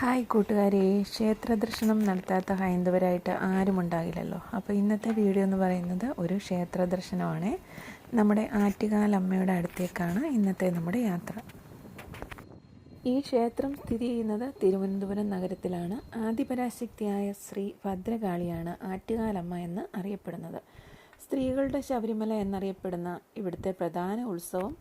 Hi കൂട്ടുകാരെ, ക്ഷേത്രദർശനം നടത്താത്ത ഹൈന്ദവരായിട്ട് ആരും ഉണ്ടാകില്ലല്ലോ. അപ്പോൾ ഇന്നത്തെ വീഡിയോ എന്ന് പറയുന്നത് ഒരു ക്ഷേത്ര ദർശനമാണ്. നമ്മുടെ ആറ്റുകാൽ അമ്മയുടെ അടുത്തേക്കാണ് ഇന്നത്തെ നമ്മുടെ യാത്ര. ഈ ക്ഷേത്രം സ്ഥിതി ചെയ്യുന്നത് തിരുവനന്തപുരം നഗരത്തിലാണ്. ആദിപരാശക്തിയായ ശ്രീ ഭദ്രകാളിയാണ് ആറ്റുകാലമ്മ എന്ന് അറിയപ്പെടുന്നത്. സ്ത്രീകളുടെ ശബരിമല എന്നറിയപ്പെടുന്ന ഇവിടുത്തെ പ്രധാന ഉത്സവം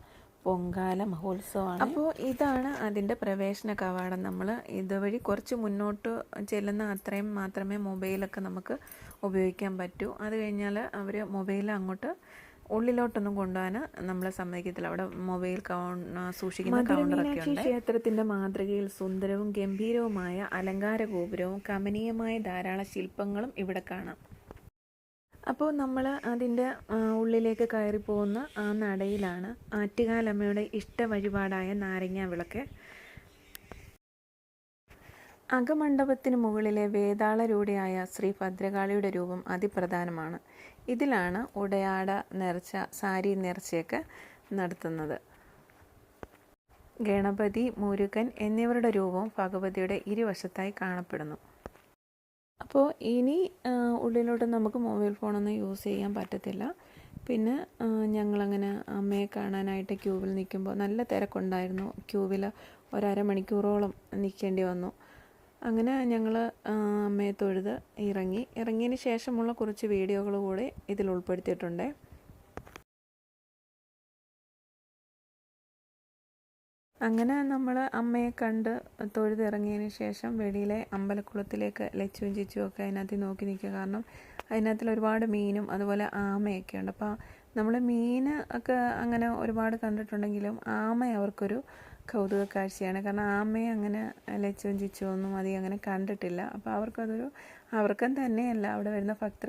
പൊങ്കാല മഹോത്സവമാണ്. അപ്പോൾ ഇതാണ് അതിൻ്റെ പ്രവേശന കവാടം. നമ്മൾ ഇതുവഴി കുറച്ച് മുന്നോട്ട് ചെല്ലുന്ന അത്രയും മാത്രമേ മൊബൈലൊക്കെ നമുക്ക് ഉപയോഗിക്കാൻ പറ്റൂ. അത് കഴിഞ്ഞാൽ അവർ മൊബൈൽ അങ്ങോട്ട് ഉള്ളിലോട്ടൊന്നും കൊണ്ടുപോകാൻ നമ്മളെ സമ്മതിക്കത്തില്ല. അവിടെ മൊബൈൽ സൂക്ഷിക്കുന്ന കൗണ്ടറൊക്കെ ഉണ്ട്. ക്ഷേത്രത്തിൻ്റെ മാതൃകയിൽ സുന്ദരവും ഗംഭീരവുമായ അലങ്കാര ഗോപുരവും കമനീയമായ ധാരാളം ശില്പങ്ങളും ഇവിടെ കാണാം. അപ്പോൾ നമ്മൾ അതിൻ്റെ ഉള്ളിലേക്ക് കയറി പോകുന്ന ആ നടയിലാണ് ആറ്റുകാലമ്മയുടെ ഇഷ്ട വഴിപാടായ നാരങ്ങ വിളക്ക്. അകമണ്ഡപത്തിന് മുകളിലെ വേതാളരൂഢയായ ശ്രീ ഭദ്രകാളിയുടെ രൂപം അതിപ്രധാനമാണ്. ഇതിലാണ് ഉടയാട നേർച്ച, സാരി നേർച്ചയൊക്കെ നടത്തുന്നത്. ഗണപതി, മുരുകൻ എന്നിവരുടെ രൂപവും ഭഗവതിയുടെ ഇരുവശത്തായി കാണപ്പെടുന്നു. അപ്പോൾ ഇനി ഉള്ളിലോട്ട് നമുക്ക് മൊബൈൽ ഫോണൊന്നും യൂസ് ചെയ്യാൻ പറ്റത്തില്ല. പിന്നെ ഞങ്ങളങ്ങനെ അമ്മയെ കാണാനായിട്ട് ക്യൂവിൽ നിൽക്കുമ്പോൾ നല്ല തിരക്കുണ്ടായിരുന്നു. ക്യൂവിൽ അരമണിക്കൂറോളം നിൽക്കേണ്ടി വന്നു. അങ്ങനെ ഞങ്ങൾ അമ്മയെ തൊഴുത് ഇറങ്ങിയതിന് ശേഷമുള്ള കുറച്ച് വീഡിയോകൾ കൂടെ ഇതിൽ ഉൾപ്പെടുത്തിയിട്ടുണ്ട്. അങ്ങനെ നമ്മൾ അമ്മയെ കണ്ട് തൊഴുതിറങ്ങിയതിന് ശേഷം വെളിയിലെ അമ്പലക്കുളത്തിലേക്ക് ലച്ചുവും ചിച്ചുവും ഒക്കെ അതിനകത്ത് നോക്കി നിൽക്കുക. കാരണം അതിനകത്തിൽ ഒരുപാട് മീനും അതുപോലെ ആമയൊക്കെ ഉണ്ട്. അപ്പോൾ നമ്മൾ മീൻ ഒക്കെ അങ്ങനെ ഒരുപാട് കണ്ടിട്ടുണ്ടെങ്കിലും ആമ അവർക്കൊരു കൗതുക കാഴ്ചയാണ്. കാരണം ആമയെ അങ്ങനെ ലച്ചുവും ചിച്ചുവും ഒന്നും അധികം അങ്ങനെ കണ്ടിട്ടില്ല. അപ്പോൾ അവർക്കും തന്നെയല്ല അവിടെ വരുന്ന ഭക്തർ